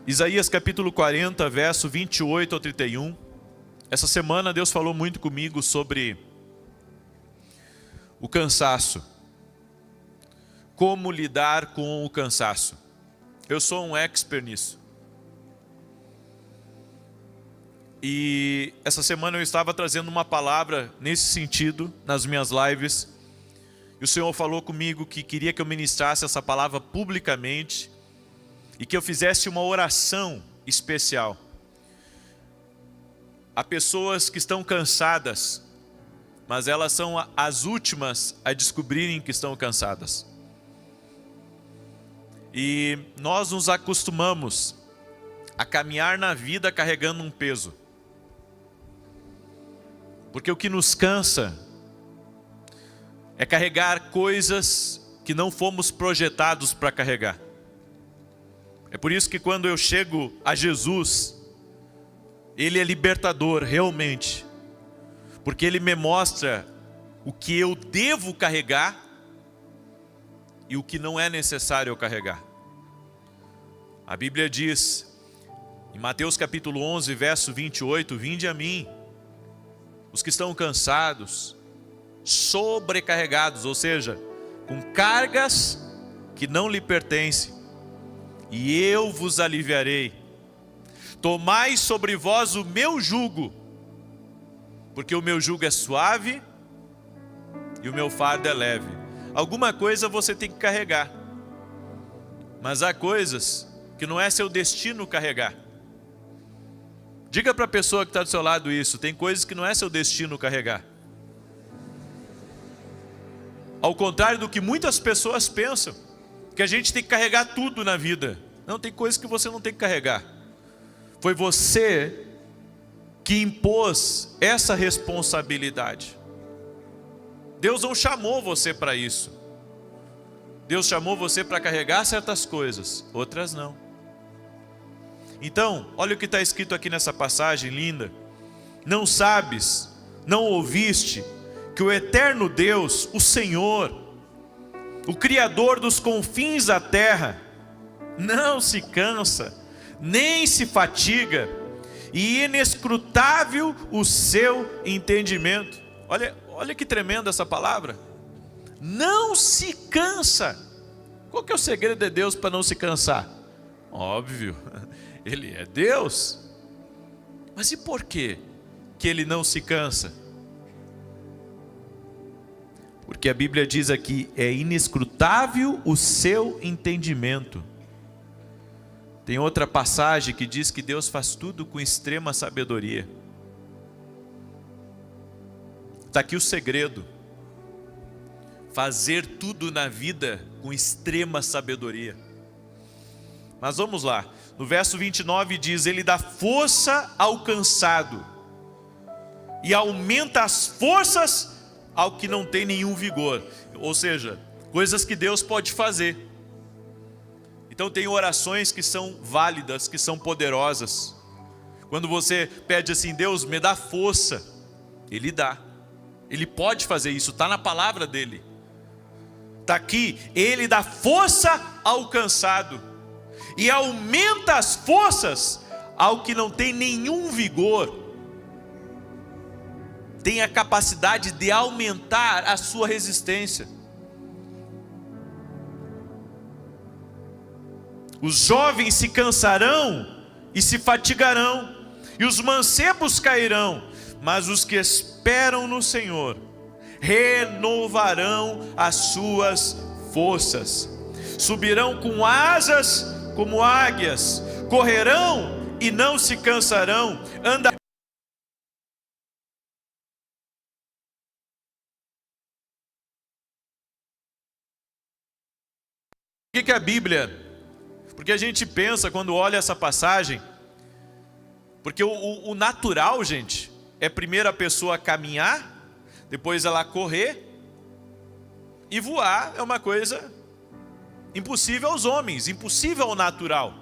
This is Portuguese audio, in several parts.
Isaías capítulo 40, verso 28 ao 31. Essa semana Deus falou muito comigo sobre o cansaço. Como lidar com o cansaço. Eu sou um expert nisso. E essa semana eu estava trazendo uma palavra nesse sentido, nas minhas lives. E o Senhor falou comigo que queria que eu ministrasse essa palavra publicamente e que eu fizesse uma oração especial. Há pessoas que estão cansadas, mas elas são as últimas a descobrirem que estão cansadas. E nós nos acostumamos a caminhar na vida carregando um peso. Porque o que nos cansa é carregar coisas que não fomos projetados para carregar. É por isso que quando eu chego a Jesus, Ele é libertador realmente. Porque Ele me mostra o que eu devo carregar e o que não é necessário eu carregar. A Bíblia diz, em Mateus capítulo 11, verso 28, vinde a mim, os que estão cansados, sobrecarregados, ou seja, com cargas que não lhe pertencem, e eu vos aliviarei. Tomai sobre vós o meu jugo, porque o meu jugo é suave e o meu fardo é leve. Alguma coisa você tem que carregar, mas há coisas que não é seu destino carregar. Diga para a pessoa que está do seu lado isso, tem coisas que não é seu destino carregar. Ao contrário do que muitas pessoas pensam, que a gente tem que carregar tudo na vida. Não, tem coisas que você não tem que carregar. Foi você que impôs essa responsabilidade. Deus não chamou você para isso. Deus chamou você para carregar certas coisas, outras não. Então, olha o que está escrito aqui nessa passagem linda. Não sabes, não ouviste, que o eterno Deus, o Senhor, o Criador dos confins da terra, não se cansa, nem se fatiga, e inescrutável o seu entendimento. Olha que tremenda essa palavra. Não se cansa. Qual que é o segredo de Deus para não se cansar? Óbvio, Ele é Deus. Mas e por que Ele não se cansa? Porque a Bíblia diz aqui, é inescrutável o seu entendimento. Tem outra passagem que diz que Deus faz tudo com extrema sabedoria. Está aqui o segredo. Fazer tudo na vida com extrema sabedoria. Mas vamos lá. No verso 29 diz, Ele dá força ao cansado e aumenta as forças ao que não tem nenhum vigor. Ou seja, coisas que Deus pode fazer. Então tem orações que são válidas, que são poderosas. Quando você pede assim, Deus me dá força, Ele dá. Ele pode fazer isso, está na palavra dEle. Está aqui, Ele dá força ao cansado e aumenta as forças ao que não tem nenhum vigor. Tem a capacidade de aumentar a sua resistência. Os jovens se cansarão e se fatigarão, e os mancebos cairão, mas os que esperam no Senhor renovarão as suas forças, subirão com asas como águias, correrão e não se cansarão, andarão. Por que a Bíblia? Porque a gente pensa quando olha essa passagem, porque o natural, gente, é primeiro a pessoa caminhar, depois ela correr, e voar é uma coisa impossível aos homens, impossível ao natural.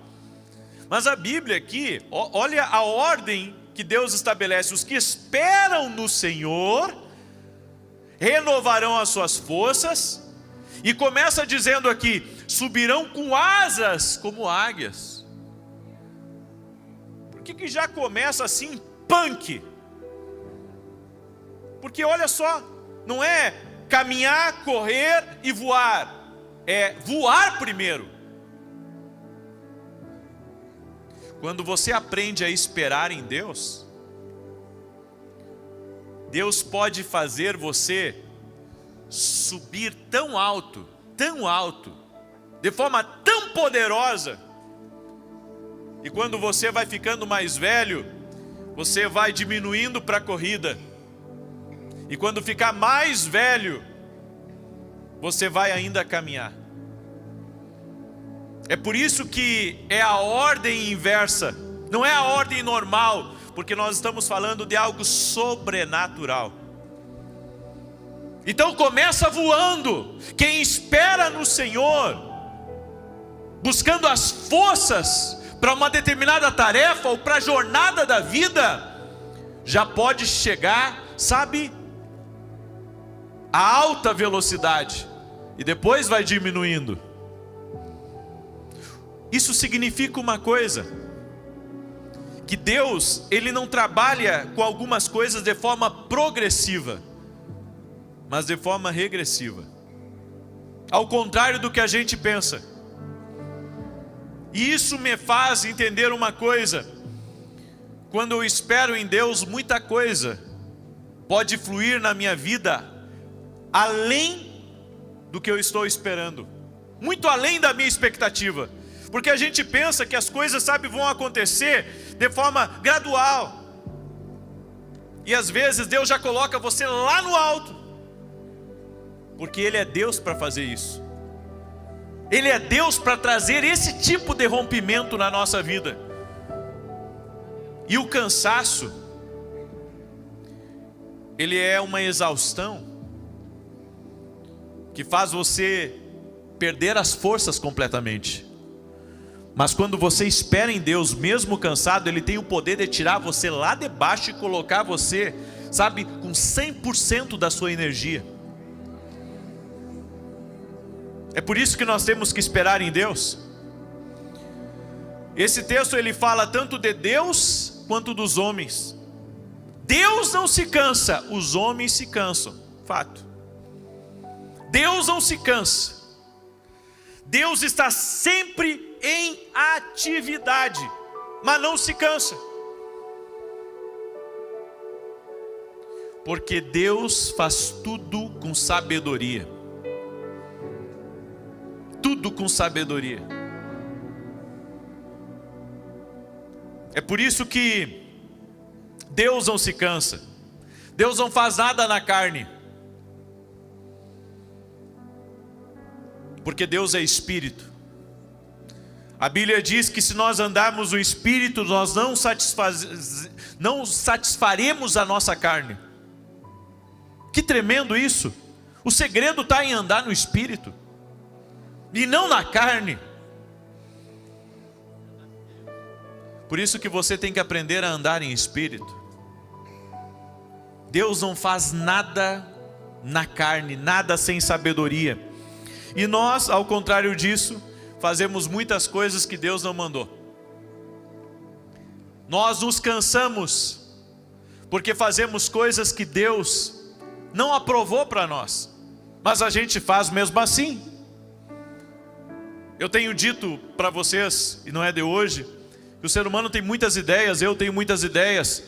Mas a Bíblia aqui, olha a ordem que Deus estabelece: os que esperam no Senhor renovarão as suas forças, e começa dizendo aqui, subirão com asas como águias. que já começa assim, punk? Porque olha só, não é caminhar, correr e voar, é voar primeiro. Quando você aprende a esperar em Deus, Deus pode fazer você subir tão alto, de forma tão poderosa, e quando você vai ficando mais velho, você vai diminuindo para a corrida, e quando ficar mais velho, você vai ainda caminhar. É por isso que é a ordem inversa, não é a ordem normal, porque nós estamos falando de algo sobrenatural. Então começa voando. Quem espera no Senhor, buscando as forças para uma determinada tarefa ou para a jornada da vida, já pode chegar, sabe, a alta velocidade, e depois vai diminuindo. Isso significa uma coisa, que Deus, Ele não trabalha com algumas coisas de forma progressiva, mas de forma regressiva, ao contrário do que a gente pensa. E isso me faz entender uma coisa: quando eu espero em Deus, muita coisa pode fluir na minha vida além do que eu estou esperando, muito além da minha expectativa, porque a gente pensa que as coisas, sabe, vão acontecer de forma gradual, e às vezes Deus já coloca você lá no alto, porque Ele é Deus para fazer isso. Ele é Deus para trazer esse tipo de rompimento na nossa vida. E o cansaço, ele é uma exaustão que faz você perder as forças completamente. Mas quando você espera em Deus, mesmo cansado, Ele tem o poder de tirar você lá de baixo e colocar você, sabe, com 100% da sua energia. É por isso que nós temos que esperar em Deus. Esse texto ele fala tanto de Deus quanto dos homens. Deus não se cansa, os homens se cansam, fato. Deus não se cansa. Deus está sempre em atividade, mas não se cansa. Porque Deus faz tudo com sabedoria. Tudo com sabedoria. É por isso que Deus não se cansa. Deus não faz nada na carne. Porque Deus é Espírito. A Bíblia diz que se nós andarmos no Espírito, nós não satisfaremos a nossa carne. Que tremendo isso! O segredo está em andar no Espírito e não na carne. Por isso que você tem que aprender a andar em Espírito. Deus não faz nada na carne, nada sem sabedoria. E nós, ao contrário disso, fazemos muitas coisas que Deus não mandou. Nós nos cansamos porque fazemos coisas que Deus não aprovou para nós, mas a gente faz mesmo assim. Eu tenho dito para vocês, e não é de hoje, que o ser humano tem muitas ideias, eu tenho muitas ideias,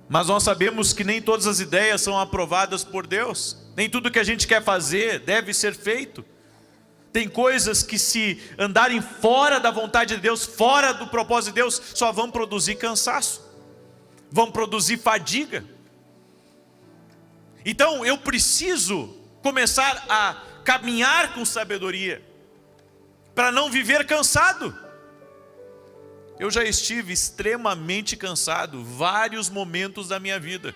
mas nós sabemos que nem todas as ideias são aprovadas por Deus. Nem tudo que a gente quer fazer deve ser feito. Tem coisas que, se andarem fora da vontade de Deus, fora do propósito de Deus, só vão produzir cansaço, vão produzir fadiga. Então eu preciso começar a caminhar com sabedoria, para não viver cansado. Eu já estive extremamente cansado, vários momentos da minha vida.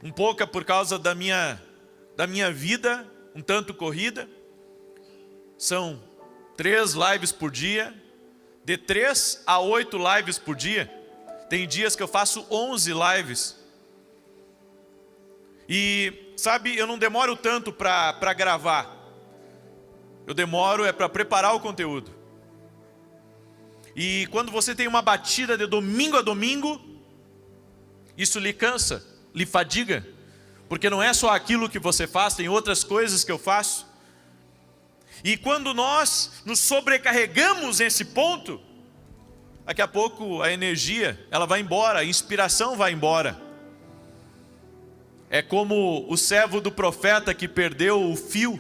Um pouco é por causa da minha vida, um tanto corrida. São 3 lives por dia, de 3 a 8 lives por dia. Tem dias que eu faço 11 lives. E sabe, eu não demoro tanto para gravar. Eu demoro para preparar o conteúdo. E quando você tem uma batida de domingo a domingo, isso lhe cansa, lhe fadiga, porque não é só aquilo que você faz, tem outras coisas que eu faço. E quando nós nos sobrecarregamos nesse ponto, daqui a pouco a energia, ela vai embora, a inspiração vai embora. É como o servo do profeta que perdeu o fio,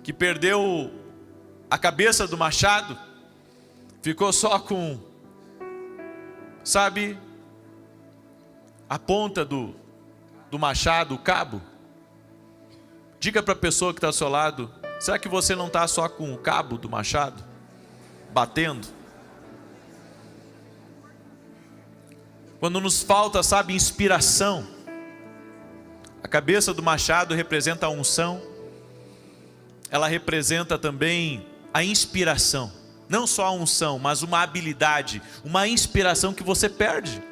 que perdeu a cabeça do machado, ficou só com, sabe, a ponta do machado, o cabo. Diga para a pessoa que está ao seu lado: será que você não está só com o cabo do machado batendo? Quando nos falta, sabe, inspiração. A cabeça do machado representa a unção, ela representa também a inspiração. Não só a unção, mas uma habilidade, uma inspiração que você perde.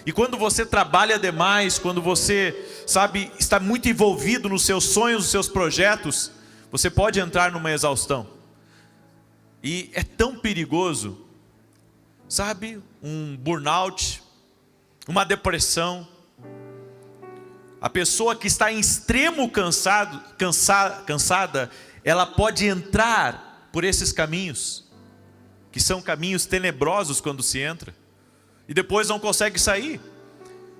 E quando você trabalha demais, quando você, sabe, está muito envolvido nos seus sonhos, nos seus projetos, você pode entrar numa exaustão. E é tão perigoso, sabe, um burnout, uma depressão. A pessoa que está em extremo cansada, ela pode entrar por esses caminhos, que são caminhos tenebrosos quando se entra, e depois não consegue sair.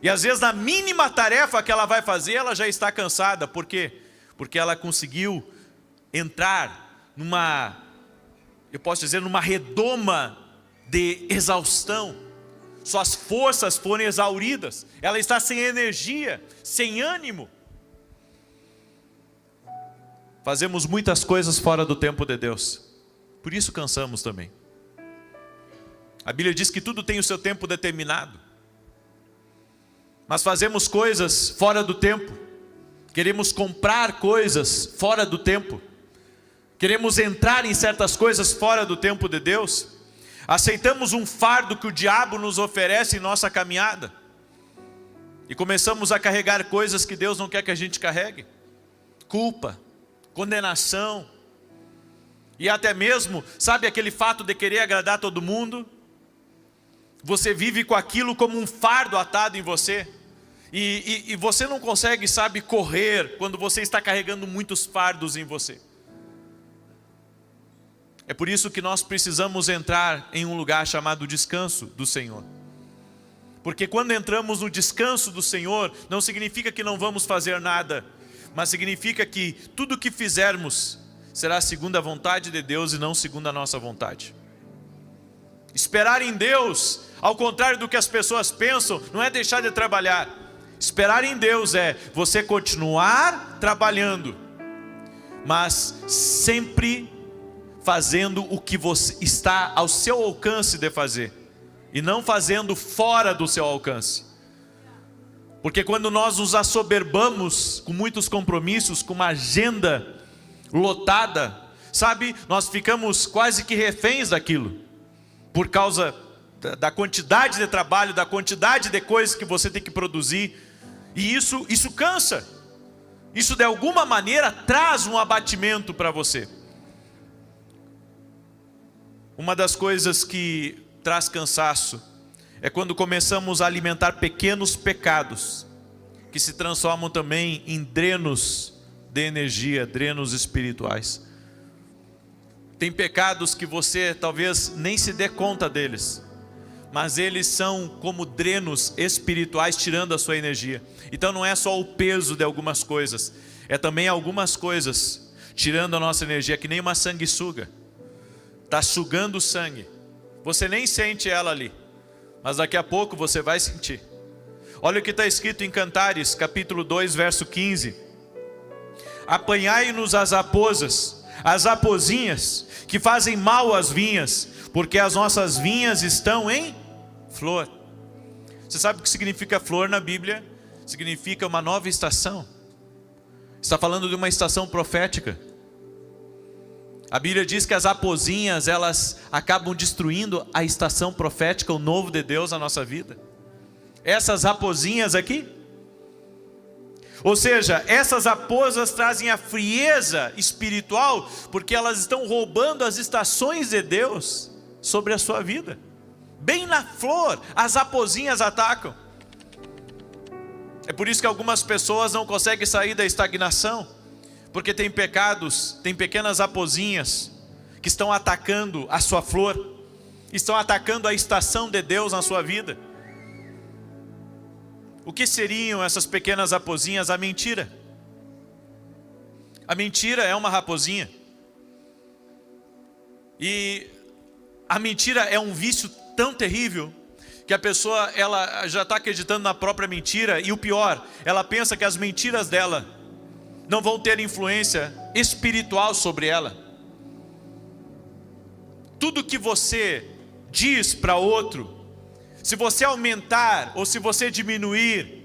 E às vezes na mínima tarefa que ela vai fazer, ela já está cansada. Por quê? Porque ela conseguiu entrar numa, eu posso dizer, numa redoma de exaustão. Suas forças foram exauridas, ela está sem energia, sem ânimo. Fazemos muitas coisas fora do tempo de Deus, por isso cansamos também. A Bíblia diz que tudo tem o seu tempo determinado, mas fazemos coisas fora do tempo, queremos comprar coisas fora do tempo, queremos entrar em certas coisas fora do tempo de Deus, aceitamos um fardo que o diabo nos oferece em nossa caminhada, e começamos a carregar coisas que Deus não quer que a gente carregue, culpa, condenação, e até mesmo, sabe, aquele fato de querer agradar todo mundo. Você vive com aquilo como um fardo atado em você, e você não consegue, sabe, correr quando você está carregando muitos fardos em você. É por isso que nós precisamos entrar em um lugar chamado descanso do Senhor. Porque quando entramos no descanso do Senhor, não significa que não vamos fazer nada, mas significa que tudo o que fizermos será segundo a vontade de Deus e não segundo a nossa vontade. Esperar em Deus, ao contrário do que as pessoas pensam, não é deixar de trabalhar. Esperar em Deus é você continuar trabalhando, mas sempre fazendo o que você está ao seu alcance de fazer, e não fazendo fora do seu alcance. Porque quando nós nos assoberbamos com muitos compromissos, com uma agenda lotada, sabe, nós ficamos quase que reféns daquilo, por causa da quantidade de trabalho, da quantidade de coisas que você tem que produzir, e isso cansa, isso de alguma maneira traz um abatimento para você. Uma das coisas que traz cansaço é quando começamos a alimentar pequenos pecados, que se transformam também em drenos de energia, drenos espirituais. Tem pecados que você talvez nem se dê conta deles, mas eles são como drenos espirituais tirando a sua energia. Então não é só o peso de algumas coisas, é também algumas coisas tirando a nossa energia, que nem uma sanguessuga. Está sugando o sangue, você nem sente ela ali, mas daqui a pouco você vai sentir. Olha o que está escrito em Cantares, capítulo 2, verso 15. Apanhai-nos as raposas, as rapozinhas, que fazem mal às vinhas, porque as nossas vinhas estão em flor. Você sabe o que significa flor na Bíblia? Significa uma nova estação. Está falando de uma estação profética. A Bíblia diz que as rapozinhas, elas acabam destruindo a estação profética, o novo de Deus na nossa vida. Essas rapozinhas aqui, ou seja, essas raposas trazem a frieza espiritual, porque elas estão roubando as estações de Deus sobre a sua vida. Bem na flor, as raposinhas atacam. É por isso que algumas pessoas não conseguem sair da estagnação, porque tem pecados, tem pequenas raposinhas que estão atacando a sua flor, estão atacando a estação de Deus na sua vida. O que seriam essas pequenas raposinhas? A mentira. A mentira é uma raposinha. E a mentira é um vício tão terrível que a pessoa ela já está acreditando na própria mentira. E o pior, ela pensa que as mentiras dela não vão ter influência espiritual sobre ela. Tudo que você diz para outro, se você aumentar ou se você diminuir,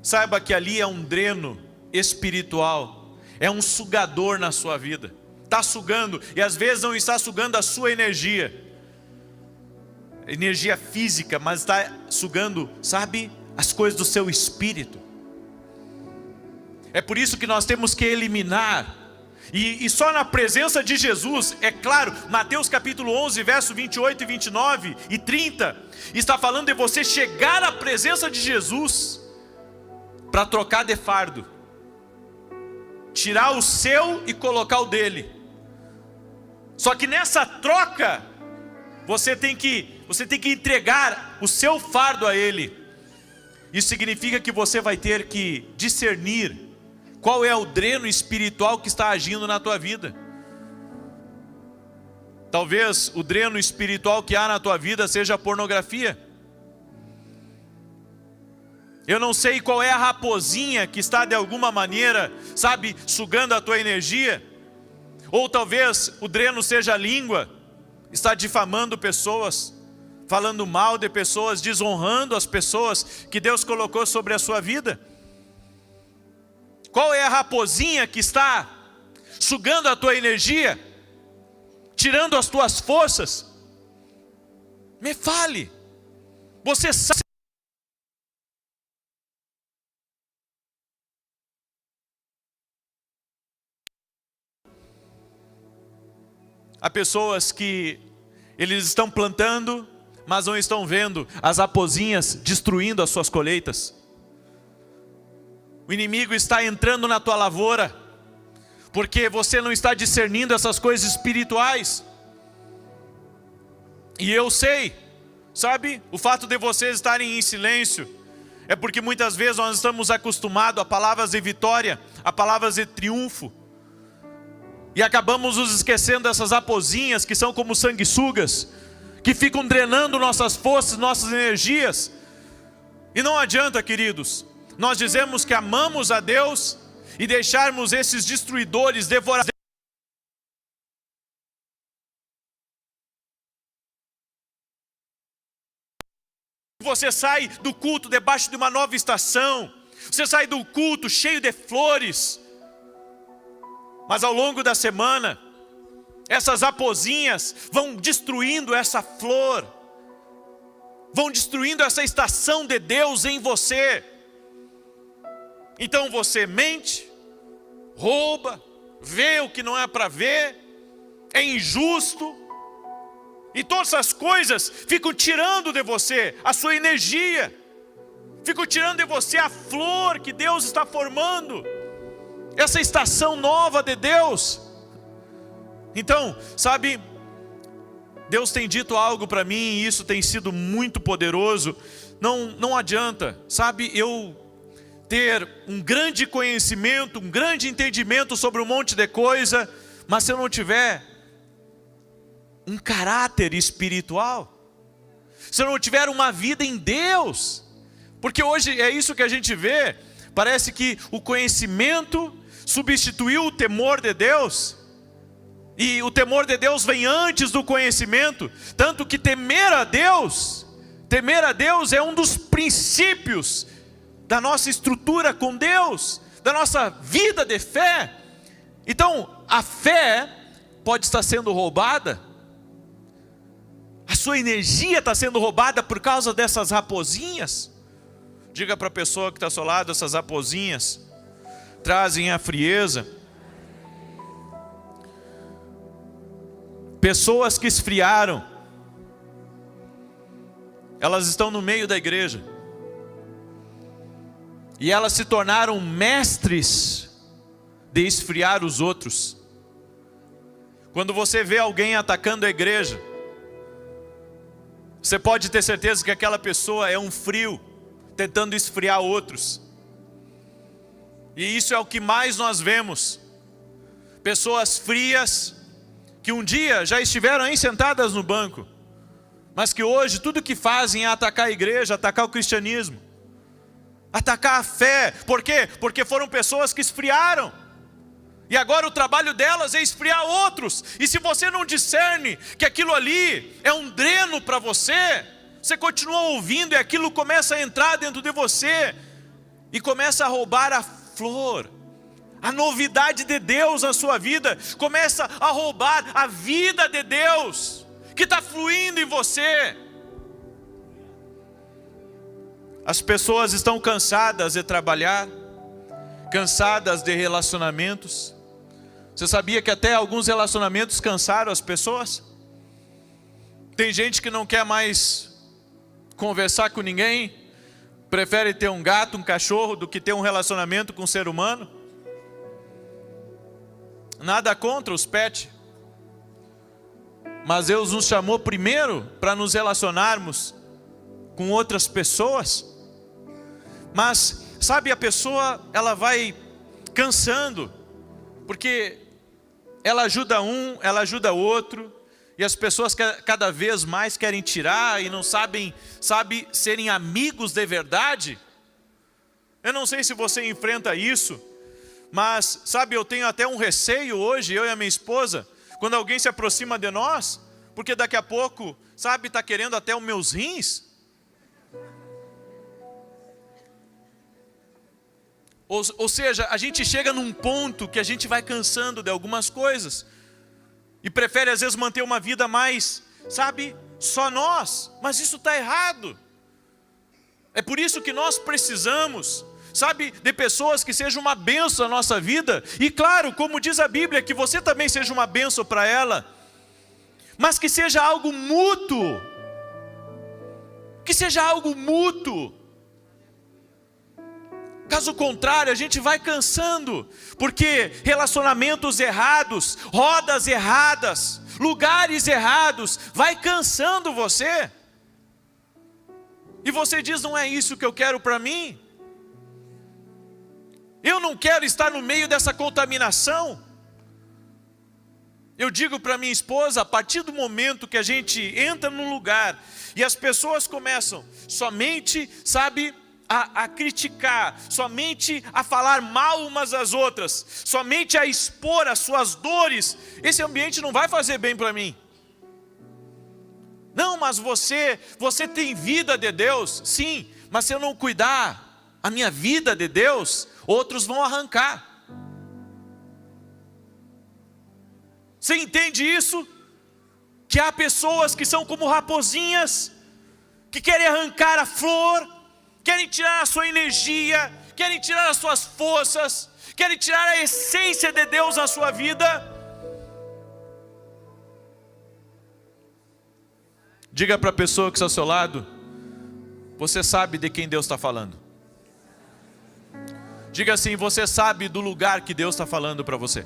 saiba que ali é um dreno espiritual, é um sugador na sua vida. Está sugando, e às vezes não está sugando a sua energia física, mas está sugando, sabe, as coisas do seu espírito. É por isso que nós temos que eliminar, e só na presença de Jesus, é claro, Mateus capítulo 11, verso 28 e 29 e 30, está falando de você chegar à presença de Jesus, para trocar de fardo, tirar o seu e colocar o dele. Só que nessa troca, você tem que entregar o seu fardo a ele. Isso significa que você vai ter que discernir qual é o dreno espiritual que está agindo na tua vida. Talvez o dreno espiritual que há na tua vida seja a pornografia. Eu não sei qual é a raposinha que está de alguma maneira, sabe, sugando a tua energia. Ou talvez o dreno seja a língua, está difamando pessoas, falando mal de pessoas, desonrando as pessoas que Deus colocou sobre a sua vida. Qual é a raposinha que está sugando a tua energia, tirando as tuas forças? Me fale. Você sabe. Há pessoas que eles estão plantando, mas não estão vendo as raposinhas destruindo as suas colheitas. O inimigo está entrando na tua lavoura, porque você não está discernindo essas coisas espirituais. E eu sei, sabe, o fato de vocês estarem em silêncio, é porque muitas vezes nós estamos acostumados a palavras de vitória, a palavras de triunfo, e acabamos nos esquecendo dessas raposinhas que são como sanguessugas, que ficam drenando nossas forças, nossas energias. E não adianta, queridos, nós dizemos que amamos a Deus e deixarmos esses destruidores devorar. Você sai do culto debaixo de uma nova estação, você sai do culto cheio de flores, mas ao longo da semana, essas raposinhas vão destruindo essa flor, vão destruindo essa estação de Deus em você. Então você mente, rouba, vê o que não é para ver, é injusto, e todas essas coisas ficam tirando de você a sua energia, ficam tirando de você a flor que Deus está formando, essa estação nova de Deus. Então, sabe, Deus tem dito algo para mim e isso tem sido muito poderoso. Não adianta, sabe, eu ter um grande conhecimento, um grande entendimento sobre um monte de coisa, mas se eu não tiver um caráter espiritual, se eu não tiver uma vida em Deus, porque hoje é isso que a gente vê, parece que o conhecimento substituiu o temor de Deus, e o temor de Deus vem antes do conhecimento, tanto que temer a Deus é um dos princípios da nossa estrutura com Deus, da nossa vida de fé. Então, a fé pode estar sendo roubada, a sua energia está sendo roubada por causa dessas raposinhas. Diga para a pessoa que está ao seu lado, essas raposinhas trazem a frieza. pessoas que esfriaram, elas estão no meio da igreja. E elas se tornaram mestres de esfriar os outros. Quando você vê alguém atacando a igreja, você pode ter certeza que aquela pessoa é um frio, tentando esfriar outros. E isso é o que mais nós vemos. Pessoas frias, que um dia já estiveram aí sentadas no banco, mas que hoje tudo que fazem é atacar a igreja, atacar o cristianismo, atacar a fé. Por quê? Porque foram pessoas que esfriaram. E agora o trabalho delas é esfriar outros. E se você não discerne que aquilo ali é um dreno para você, você continua ouvindo e aquilo começa a entrar dentro de você e começa a roubar a flor, a novidade de Deus na sua vida, começa a roubar a vida de Deus que está fluindo em você. As pessoas estão cansadas de trabalhar, cansadas de relacionamentos. Você sabia que até alguns relacionamentos cansaram as pessoas? Tem gente que não quer mais conversar com ninguém, prefere ter um gato, um cachorro, do que ter um relacionamento com um ser humano. Nada contra os pets, mas Deus nos chamou primeiro para nos relacionarmos com outras pessoas. Mas, sabe, a pessoa, ela vai cansando, porque ela ajuda um, ela ajuda outro, e as pessoas cada vez mais querem tirar e não sabem serem amigos de verdade. Eu não sei se você enfrenta isso, mas, sabe, eu tenho até um receio hoje, eu e a minha esposa, quando alguém se aproxima de nós, porque daqui a pouco, sabe, está querendo até os meus rins. Ou seja, a gente chega num ponto que a gente vai cansando de algumas coisas e prefere às vezes manter uma vida mais, sabe, só nós. Mas isso está errado. É por isso que nós precisamos, sabe, de pessoas que sejam uma bênção na nossa vida. E claro, como diz a Bíblia, que você também seja uma bênção para ela, mas que seja algo mútuo. Que seja algo mútuo. Caso contrário, a gente vai cansando, porque relacionamentos errados, rodas erradas, lugares errados, vai cansando você. E você diz, não é isso que eu quero para mim. Eu não quero estar no meio dessa contaminação. Eu digo para minha esposa, a partir do momento que a gente entra num lugar e as pessoas começam somente, sabe, a criticar, somente a falar mal umas das outras, somente a expor as suas dores, esse ambiente não vai fazer bem para mim. Não, mas você tem vida de Deus, sim, mas se eu não cuidar a minha vida de Deus, outros vão arrancar. Você entende isso? Que há pessoas que são como raposinhas, que querem arrancar a flor, querem tirar a sua energia, querem tirar as suas forças, querem tirar a essência de Deus na sua vida. Diga para a pessoa que está ao seu lado, você sabe de quem Deus está falando. Diga assim, você sabe do lugar que Deus está falando para você.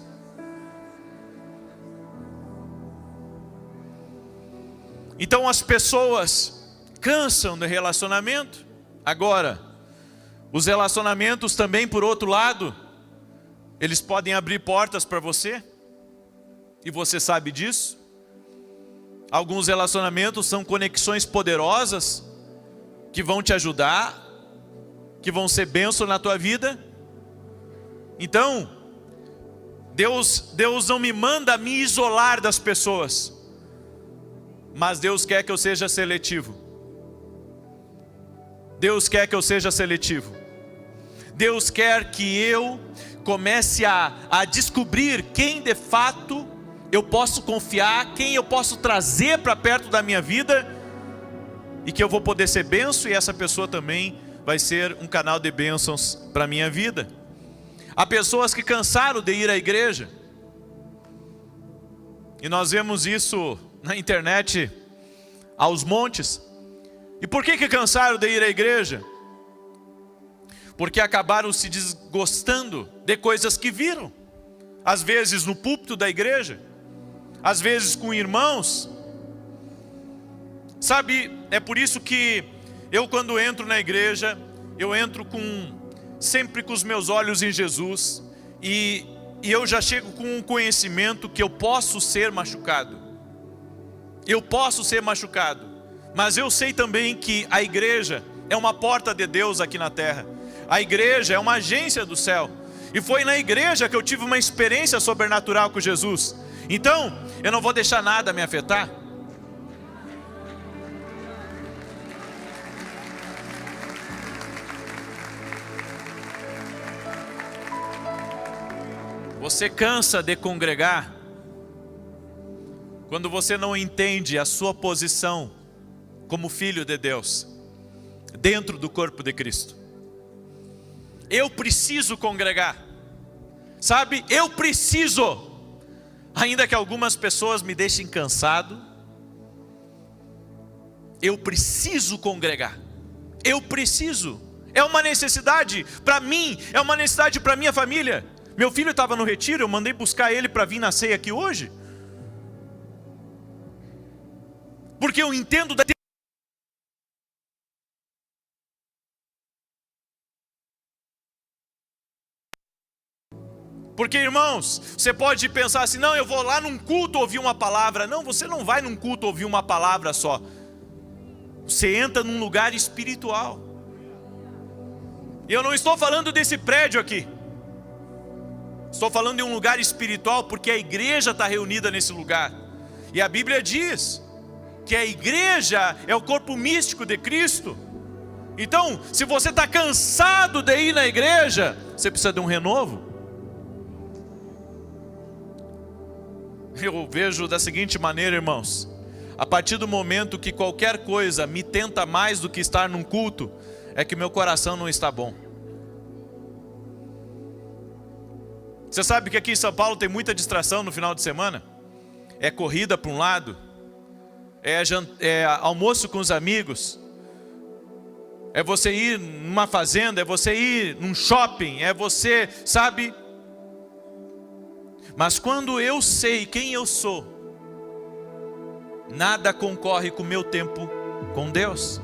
Então as pessoas cansam do relacionamento. Agora, os relacionamentos também, por outro lado, eles podem abrir portas para você, e você sabe disso. Alguns relacionamentos são conexões poderosas, que vão te ajudar, que vão ser bênção na tua vida. Então, Deus não me manda me isolar das pessoas, mas Deus quer que eu seja seletivo. Deus quer que eu seja seletivo. Deus quer que eu comece a descobrir quem de fato eu posso confiar, quem eu posso trazer para perto da minha vida, e que eu vou poder ser bênção, e essa pessoa também vai ser um canal de bênçãos para a minha vida. Há pessoas que cansaram de ir à igreja, E nós vemos isso na internet aos montes. E por que cansaram de ir à igreja? Porque acabaram se desgostando de coisas que viram. Às vezes no púlpito da igreja, às vezes com irmãos. Sabe, é por isso que eu, quando entro na igreja, eu entro sempre com os meus olhos em Jesus. E eu já chego com um conhecimento que eu posso ser machucado. Eu posso ser machucado. Mas eu sei também que a igreja é uma porta de Deus aqui na terra. A igreja é uma agência do céu. E foi na igreja que eu tive uma experiência sobrenatural com Jesus. Então, eu não vou deixar nada me afetar. Você cansa de congregar quando você não entende a sua posição como filho de Deus dentro do corpo de Cristo. Eu preciso congregar, sabe? Eu preciso, ainda que algumas pessoas me deixem cansado, eu preciso congregar. Eu preciso. É uma necessidade para mim, é uma necessidade para minha família. Meu filho estava no retiro, eu mandei buscar ele para vir na ceia aqui hoje. Porque eu entendo da... Porque, irmãos, você pode pensar assim, não, eu vou lá num culto ouvir uma palavra. Não, você não vai num culto ouvir uma palavra só. Você entra num lugar espiritual. E eu não estou falando desse prédio aqui. Estou falando de um lugar espiritual, porque a igreja está reunida nesse lugar. E a Bíblia diz que a igreja é o corpo místico de Cristo. Então, se você está cansado de ir na igreja, você precisa de um renovo. Eu vejo da seguinte maneira, irmãos: a partir do momento que qualquer coisa me tenta mais do que estar num culto, é que meu coração não está bom. Você sabe que aqui em São Paulo tem muita distração no final de semana? É corrida para um lado, é almoço com os amigos, é você ir numa fazenda, é você ir num shopping, é você, sabe? Mas quando eu sei quem eu sou, nada concorre com o meu tempo com Deus.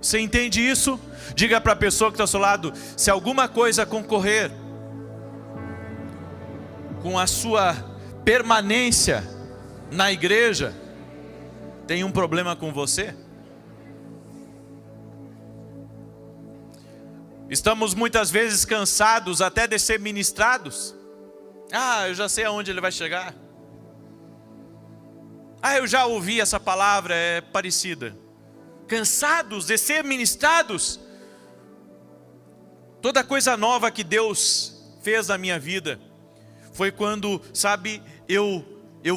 Você entende isso? Diga para a pessoa que está ao seu lado: se alguma coisa concorrer com a sua permanência na igreja, tem um problema com você. Estamos muitas vezes cansados até de ser ministrados. Ah, eu já sei aonde ele vai chegar. Ah, eu já ouvi essa palavra, é parecida. Cansados de ser ministrados. Toda coisa nova que Deus fez na minha vida foi quando, sabe, eu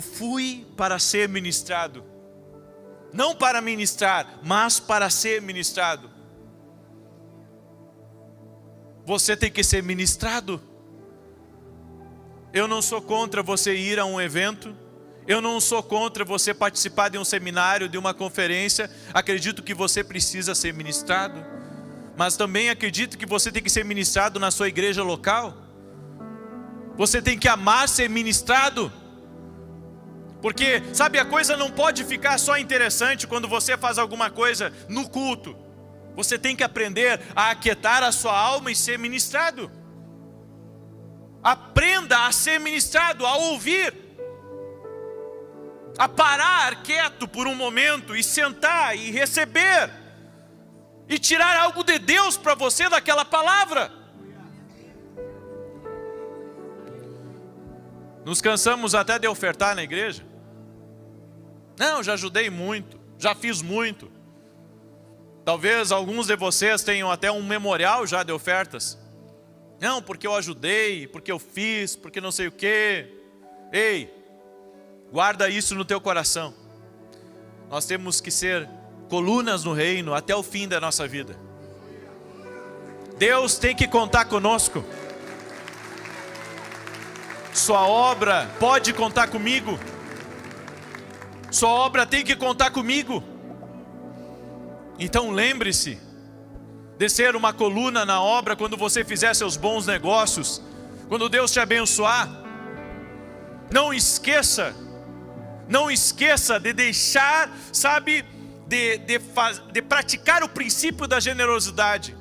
fui para ser ministrado. Não para ministrar, mas para ser ministrado. Você tem que ser ministrado. Eu não sou contra você ir a um evento. Eu não sou contra você participar de um seminário, de uma conferência. Acredito que você precisa ser ministrado. Mas também acredito que você tem que ser ministrado na sua igreja local. Você tem que amar ser ministrado. Porque, sabe, a coisa não pode ficar só interessante quando você faz alguma coisa no culto. Você tem que aprender a aquietar a sua alma e ser ministrado. Aprenda a ser ministrado, a ouvir. A parar quieto por um momento e sentar e receber. E tirar algo de Deus para você daquela palavra. Nos cansamos até de ofertar na igreja. Não, já ajudei muito, já fiz muito. Talvez alguns de vocês tenham até um memorial já de ofertas. Não, porque eu ajudei, porque eu fiz, porque não sei o quê. Ei, guarda isso no teu coração. Nós temos que ser colunas no reino até o fim da nossa vida. Deus tem que contar conosco. Sua obra pode contar comigo. Sua obra tem que contar comigo. Então lembre-se de ser uma coluna na obra quando você fizer seus bons negócios, quando Deus te abençoar. Não esqueça de deixar, sabe, de praticar o princípio da generosidade.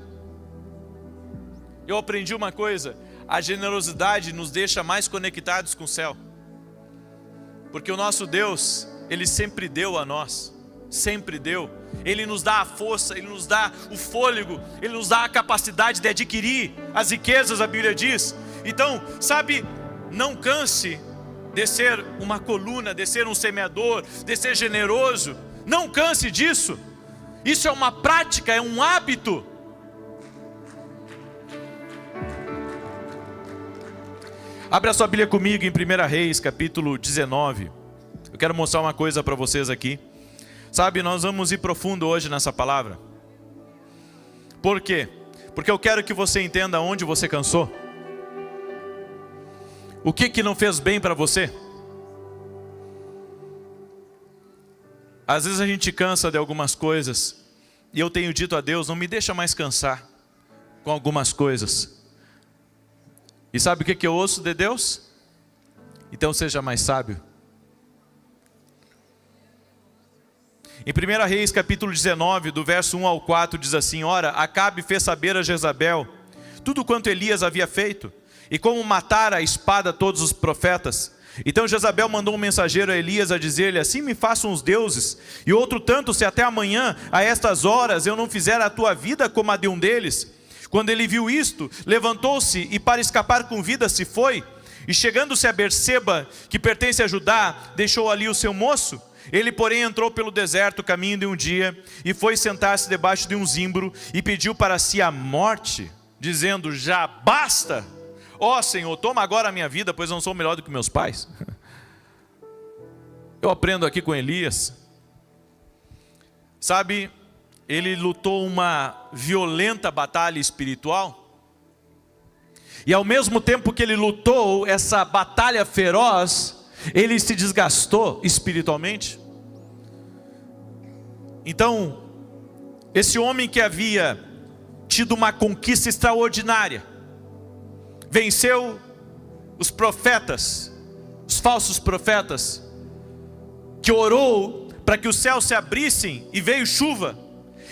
Eu aprendi uma coisa: a generosidade nos deixa mais conectados com o céu, porque o nosso Deus, Ele sempre deu a nós, sempre deu. Ele nos dá a força, Ele nos dá o fôlego, Ele nos dá a capacidade de adquirir as riquezas, a Bíblia diz. Então, sabe, não canse de ser uma coluna, de ser um semeador, de ser generoso. Não canse disso. Isso é uma prática, é um hábito. Abra a sua Bíblia comigo em 1 Reis, capítulo 19. Eu quero mostrar uma coisa para vocês aqui. Sabe, nós vamos ir profundo hoje nessa palavra. Por quê? Porque eu quero que você entenda onde você cansou. O que não fez bem para você? Às vezes a gente cansa de algumas coisas, e eu tenho dito a Deus: não me deixa mais cansar com algumas coisas. E sabe o que eu ouço de Deus? Então seja mais sábio. Em 1 Reis capítulo 19, do verso 1 ao 4, diz assim: ora, Acabe fez saber a Jezabel tudo quanto Elias havia feito, e como matara a espada todos os profetas. Então Jezabel mandou um mensageiro a Elias a dizer-lhe: assim me façam os deuses, e outro tanto, se até amanhã, a estas horas, eu não fizer a tua vida como a de um deles. Quando ele viu isto, levantou-se e para escapar com vida se foi, e chegando-se a Berseba, que pertence a Judá, deixou ali o seu moço. Ele, porém, entrou pelo deserto, caminho de um dia, e foi sentar-se debaixo de um zimbro, e pediu para si a morte, dizendo: já basta, ó Senhor, toma agora a minha vida, pois não sou melhor do que meus pais. Eu aprendo aqui com Elias. Sabe, ele lutou uma violenta batalha espiritual, e ao mesmo tempo que ele lutou essa batalha feroz, ele se desgastou espiritualmente. Então, esse homem que havia tido uma conquista extraordinária, venceu os profetas, os falsos profetas, que orou para que os céus se abrissem e veio chuva.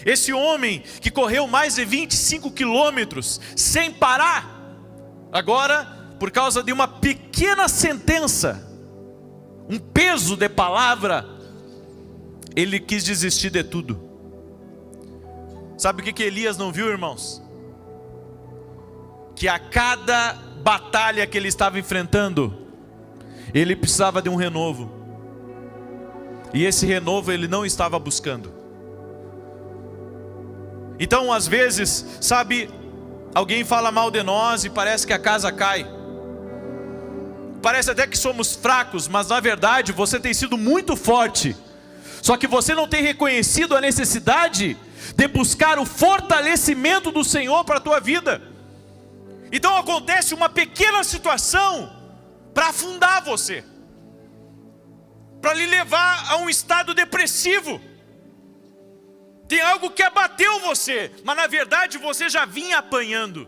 Esse homem que correu mais de 25 quilômetros sem parar, agora, por causa de uma pequena sentença, um peso de palavra, ele quis desistir de tudo. Sabe o que Elias não viu, irmãos? Que a cada batalha que ele estava enfrentando, ele precisava de um renovo, e esse renovo ele não estava buscando. Então às vezes, sabe, alguém fala mal de nós e parece que a casa cai. Parece até que somos fracos, mas na verdade você tem sido muito forte. Só que você não tem reconhecido a necessidade de buscar o fortalecimento do Senhor para a tua vida. Então acontece uma pequena situação para afundar você, para lhe levar a um estado depressivo. Tem algo que abateu você, mas na verdade você já vinha apanhando.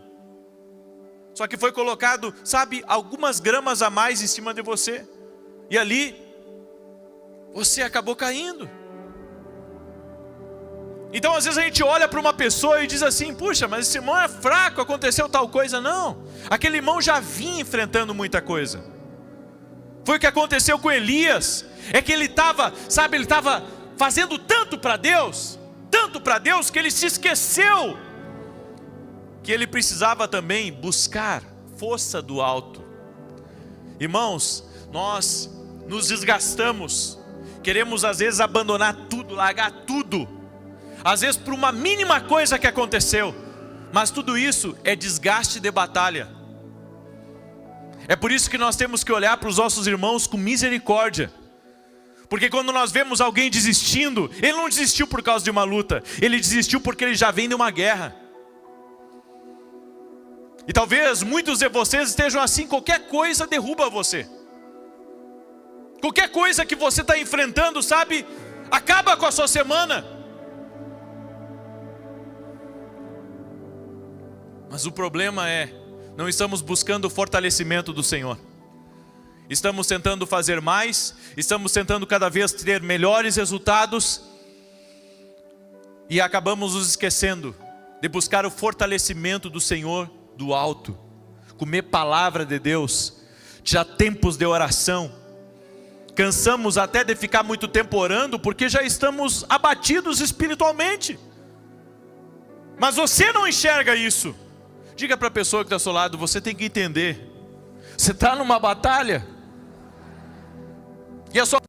Só que foi colocado, sabe, algumas gramas a mais em cima de você, e ali você acabou caindo. Então às vezes a gente olha para uma pessoa e diz assim: puxa, mas esse irmão é fraco, aconteceu tal coisa. Não, aquele irmão já vinha enfrentando muita coisa. Foi o que aconteceu com Elias. É que ele estava, sabe, ele estava fazendo tanto para Deus, que ele se esqueceu que ele precisava também buscar força do alto. Irmãos, nós nos desgastamos, queremos às vezes abandonar tudo, largar tudo, às vezes por uma mínima coisa que aconteceu, mas tudo isso é desgaste de batalha. É por isso que nós temos que olhar para os nossos irmãos com misericórdia, porque quando nós vemos alguém desistindo, ele não desistiu por causa de uma luta, ele desistiu porque ele já vem de uma guerra. E talvez muitos de vocês estejam assim, qualquer coisa derruba você. Qualquer coisa que você está enfrentando, sabe, acaba com a sua semana. Mas o problema é, não estamos buscando o fortalecimento do Senhor. Estamos tentando fazer mais, estamos tentando cada vez ter melhores resultados, e acabamos nos esquecendo de buscar o fortalecimento do Senhor do alto, comer palavra de Deus, tirar tempos de oração. Cansamos até de ficar muito tempo orando, porque já estamos abatidos espiritualmente. Mas você não enxerga isso. Diga para a pessoa que está ao seu lado, você tem que entender, você está numa batalha, e a sua...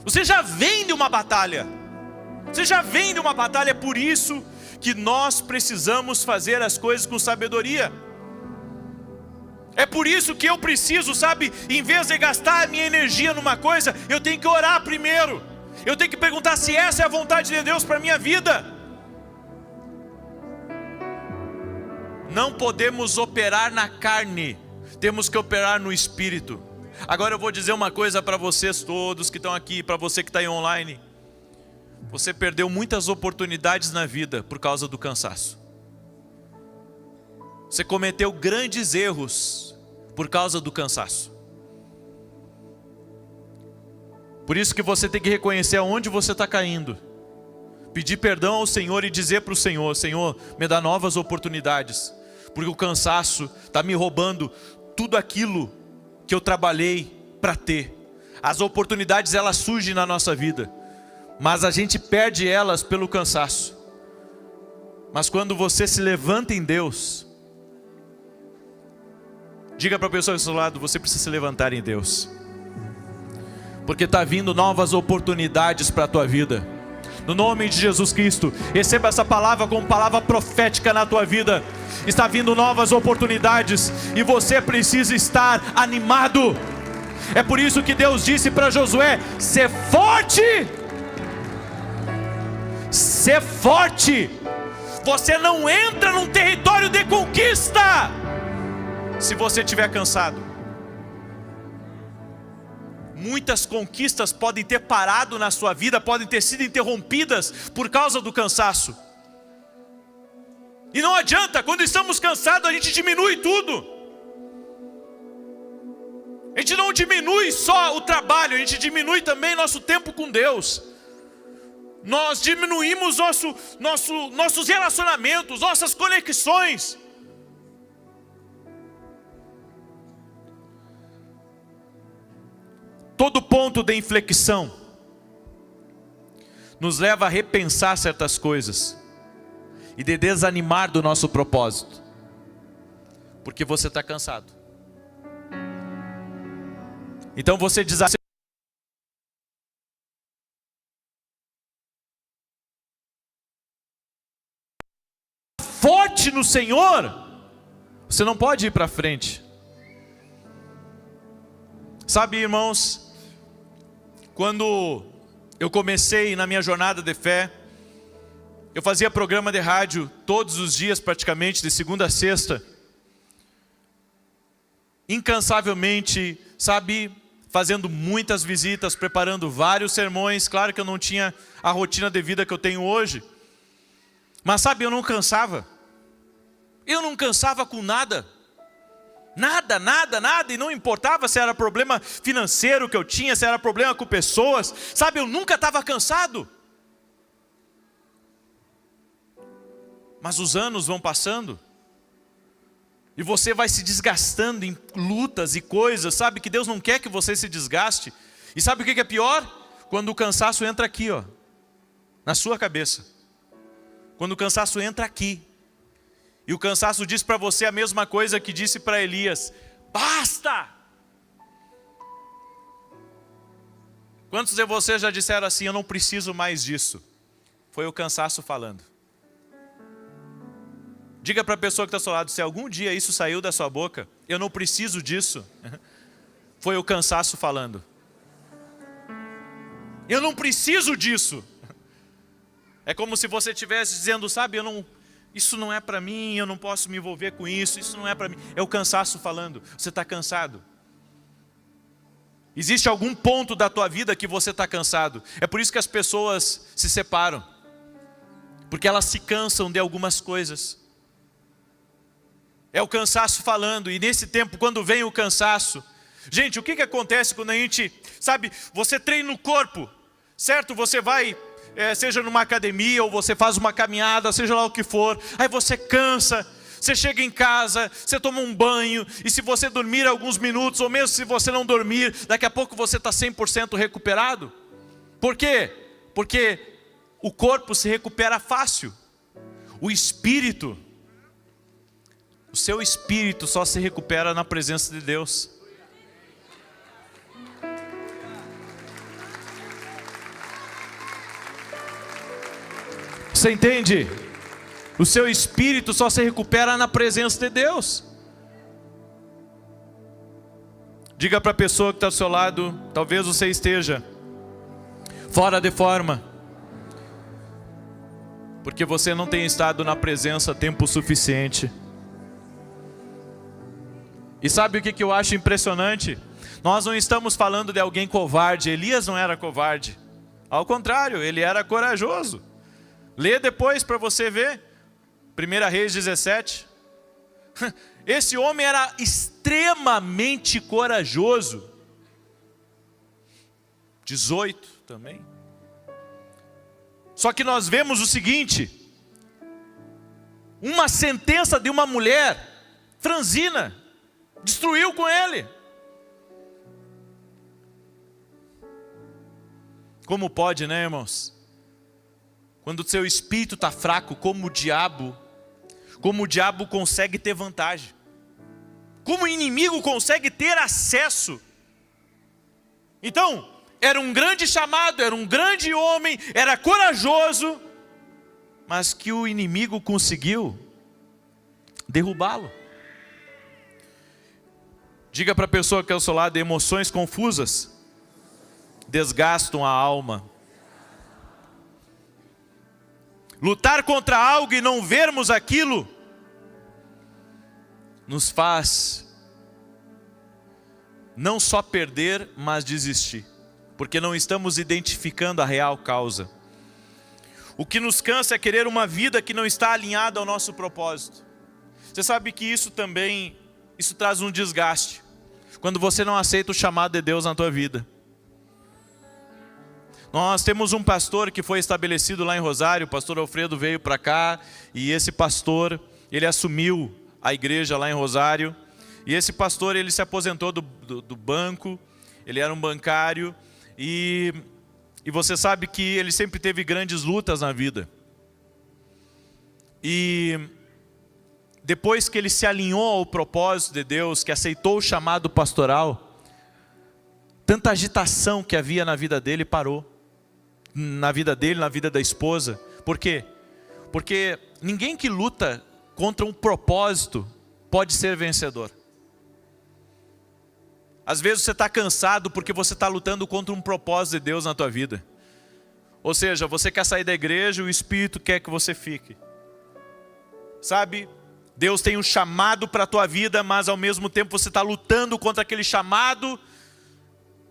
Você já vem de uma batalha. Você já vem de uma batalha. É por isso que nós precisamos fazer as coisas com sabedoria. É por isso que eu preciso, sabe, em vez de gastar a minha energia numa coisa, eu tenho que orar primeiro. Eu tenho que perguntar se essa é a vontade de Deus para a minha vida. Não podemos operar na carne, temos que operar no Espírito. Agora eu vou dizer uma coisa para vocês todos que estão aqui, para você que está aí online. Você perdeu muitas oportunidades na vida por causa do cansaço. Você cometeu grandes erros por causa do cansaço. Por isso que você tem que reconhecer aonde você está caindo. Pedir perdão ao Senhor e dizer para o Senhor: Senhor, me dá novas oportunidades. Porque o cansaço está me roubando tudo aquilo que eu trabalhei para ter. As oportunidades, elas surgem na nossa vida, mas a gente perde elas pelo cansaço. Mas quando você se levanta em Deus, diga para a pessoa do seu lado, você precisa se levantar em Deus, porque está vindo novas oportunidades para a tua vida. No nome de Jesus Cristo, receba essa palavra como palavra profética na tua vida. Está vindo novas oportunidades e você precisa estar animado. É por isso que Deus disse para Josué: ser forte. Ser forte. Você não entra num território de conquista se você estiver cansado. Muitas conquistas podem ter parado na sua vida, podem ter sido interrompidas por causa do cansaço. E não adianta, quando estamos cansados, a gente diminui tudo. A gente não diminui só o trabalho, a gente diminui também nosso tempo com Deus. Nós diminuímos nossos relacionamentos, nossas conexões. Todo ponto de inflexão nos leva a repensar certas coisas e de desanimar do nosso propósito, porque você está cansado. Então você diz assim: forte no Senhor, você não pode ir para frente. Sabe, irmãos, quando eu comecei na minha jornada de fé, eu fazia programa de rádio todos os dias, praticamente, de segunda a sexta. Incansavelmente, sabe, fazendo muitas visitas, preparando vários sermões. Claro que eu não tinha a rotina de vida que eu tenho hoje. Mas sabe, eu não cansava. Eu não cansava com nada. Nada, nada, nada. E não importava se era problema financeiro que eu tinha, se era problema com pessoas. Sabe, eu nunca estava cansado. Mas os anos vão passando e você vai se desgastando em lutas e coisas, sabe, que Deus não quer que você se desgaste. E sabe o que é pior? Quando o cansaço entra aqui, ó, na sua cabeça. Quando o cansaço entra aqui, e o cansaço diz para você a mesma coisa que disse para Elias: basta! Quantos de vocês já disseram assim: eu não preciso mais disso? Foi o cansaço falando. Diga para a pessoa que está ao seu lado, se algum dia isso saiu da sua boca: eu não preciso disso. Foi o cansaço falando. Eu não preciso disso. É como se você estivesse dizendo, sabe, isso não é para mim, eu não posso me envolver com isso, isso não é para mim. É o cansaço falando, você está cansado. Existe algum ponto da tua vida que você está cansado. É por isso que as pessoas se separam. Porque elas se cansam de algumas coisas. É o cansaço falando. E nesse tempo, quando vem o cansaço... Gente, o que acontece quando a gente... Sabe, você treina o corpo, certo? Você vai, seja numa academia, ou você faz uma caminhada, seja lá o que for. Aí você cansa... Você chega em casa, você toma um banho, e se você dormir alguns minutos, ou mesmo se você não dormir, daqui a pouco você está 100% recuperado. Por quê? Porque o corpo se recupera fácil. O espírito, o seu espírito só se recupera na presença de Deus. Você entende? O seu espírito só se recupera na presença de Deus. Diga para a pessoa que está ao seu lado, talvez você esteja fora de forma, porque você não tem estado na presença tempo suficiente. E sabe o que eu acho impressionante? Nós não estamos falando de alguém covarde. Elias não era covarde. Ao contrário, ele era corajoso. Lê depois para você ver. 1 Reis 17. Esse homem era extremamente corajoso. 18 também. Só que nós vemos o seguinte: uma sentença de uma mulher franzina destruiu com ele. Como pode, né, irmãos? Quando o seu espírito está fraco, como o diabo consegue ter vantagem? Como o inimigo consegue ter acesso? Então, era um grande chamado, era um grande homem, era corajoso, mas que o inimigo conseguiu derrubá-lo. Diga para a pessoa que é ao seu lado: emoções confusas desgastam a alma. Lutar contra algo e não vermos aquilo nos faz não só perder, mas desistir, porque não estamos identificando a real causa. O que nos cansa é querer uma vida que não está alinhada ao nosso propósito. Você sabe que isso traz um desgaste, quando você não aceita o chamado de Deus na tua vida. Nós temos um pastor que foi estabelecido lá em Rosário, o pastor Alfredo veio para cá, e esse pastor, ele assumiu a igreja lá em Rosário, e esse pastor, ele se aposentou do banco, ele era um bancário, e você sabe que ele sempre teve grandes lutas na vida. E depois que ele se alinhou ao propósito de Deus, que aceitou o chamado pastoral, tanta agitação que havia na vida dele parou. Na vida dele, na vida da esposa. Por quê? Porque ninguém que luta contra um propósito pode ser vencedor. Às vezes você está cansado porque você está lutando contra um propósito de Deus na tua vida. Ou seja, você quer sair da igreja e o Espírito quer que você fique. Sabe? Deus tem um chamado para a tua vida, mas ao mesmo tempo você está lutando contra aquele chamado.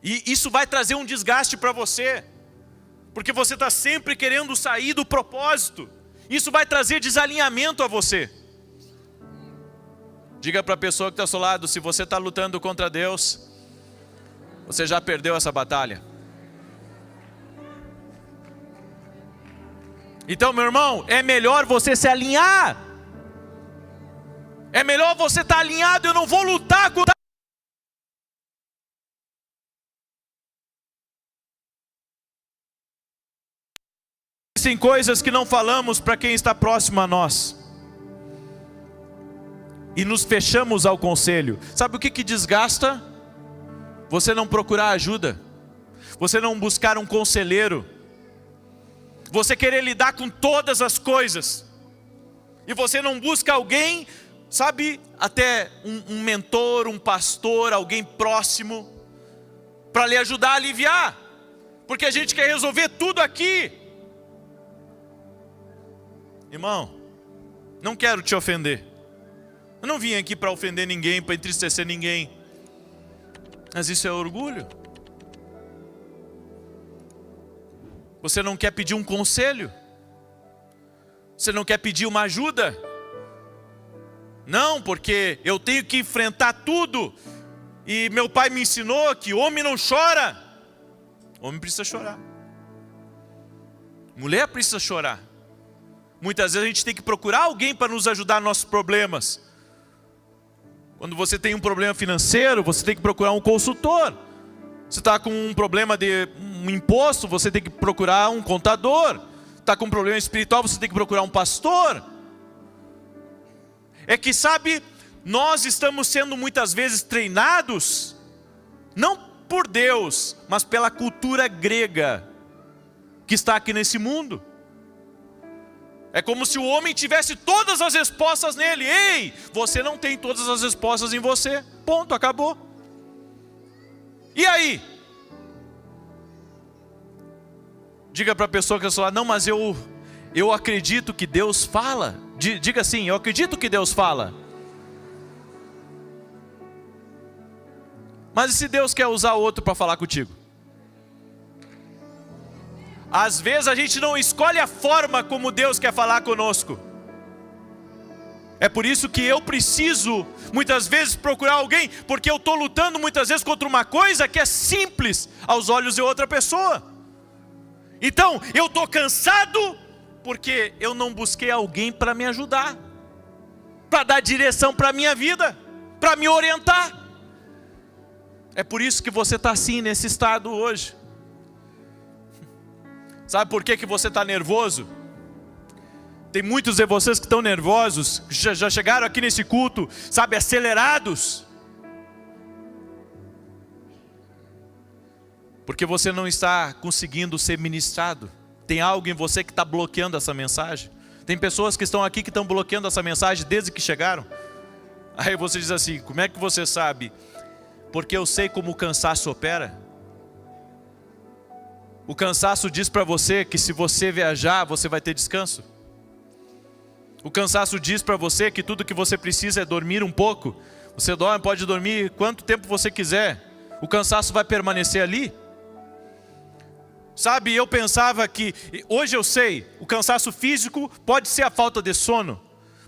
E isso vai trazer um desgaste para você. Porque você está sempre querendo sair do propósito. Isso vai trazer desalinhamento a você. Diga para a pessoa que está ao seu lado: se você está lutando contra Deus, você já perdeu essa batalha. Então, meu irmão, é melhor você se alinhar. É melhor você estar alinhado. Eu não vou lutar contra... Existem coisas que não falamos para quem está próximo a nós. E nos fechamos ao conselho. Sabe o que desgasta? Você não procurar ajuda. Você não buscar um conselheiro. Você querer lidar com todas as coisas. E você não busca alguém, sabe, até um mentor, um pastor, alguém próximo, para lhe ajudar a aliviar. porque a gente quer resolver tudo aqui. Irmão, não quero te ofender. Eu não vim aqui para ofender ninguém, para entristecer ninguém. Mas isso é orgulho. Você não quer pedir um conselho? Você não quer pedir uma ajuda? Não, porque eu tenho que enfrentar tudo. E meu pai me ensinou que homem não chora. Homem precisa chorar. Mulher precisa chorar. Muitas vezes a gente tem que procurar alguém para nos ajudar nos nossos problemas. Quando você tem um problema financeiro, você tem que procurar um consultor. Você está com um problema de um imposto, você tem que procurar um contador. Está com um problema espiritual, você tem que procurar um pastor. É que, sabe, nós estamos sendo muitas vezes treinados, não por Deus, mas pela cultura grega que está aqui nesse mundo. É como se o homem tivesse todas as respostas nele. Ei, você não tem todas as respostas em você. Ponto, acabou. E aí? Diga para a pessoa que está lá, não, mas eu acredito que Deus fala. Diga assim, eu acredito que Deus fala. Mas e se Deus quer usar outro para falar contigo? Às vezes a gente não escolhe a forma como Deus quer falar conosco. É por isso que eu preciso, muitas vezes, procurar alguém, porque eu estou lutando muitas vezes contra uma coisa que é simples aos olhos de outra pessoa. Então, eu estou cansado, porque eu não busquei alguém para me ajudar, para dar direção para a minha vida, para me orientar. É por isso que você está assim, nesse estado hoje. Sabe por que você está nervoso? Tem muitos de vocês que estão nervosos, que já chegaram aqui nesse culto, sabe, acelerados. Porque você não está conseguindo ser ministrado. Tem algo em você que está bloqueando essa mensagem. Tem pessoas que estão aqui que estão bloqueando essa mensagem desde que chegaram. Aí você diz assim, como é que você sabe? Porque eu sei como o cansaço opera. O cansaço diz para você que se você viajar, você vai ter descanso. O cansaço diz para você que tudo que você precisa é dormir um pouco. Você pode dormir quanto tempo você quiser. O cansaço vai permanecer ali. Sabe, eu pensava que, hoje eu sei, o cansaço físico pode ser a falta de sono.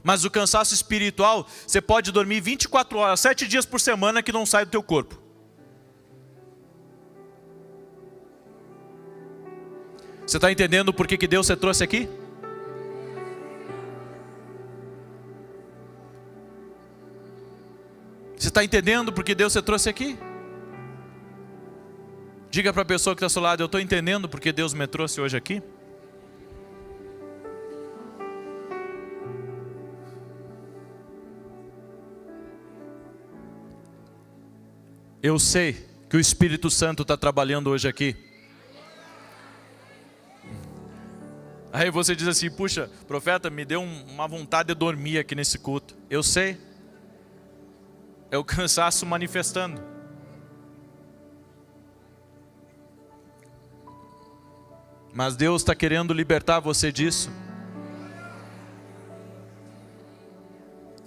Mas o cansaço espiritual, você pode dormir 24 horas, 7 dias por semana que não sai do teu corpo. Você está entendendo por que Deus te trouxe aqui? Você está entendendo por que Deus te trouxe aqui? Diga para a pessoa que está ao seu lado, eu estou entendendo por que Deus me trouxe hoje aqui? Eu sei que o Espírito Santo está trabalhando hoje aqui. Aí você diz assim, puxa, profeta, me deu uma vontade de dormir aqui nesse culto. Eu sei. É o cansaço manifestando. Mas Deus está querendo libertar você disso.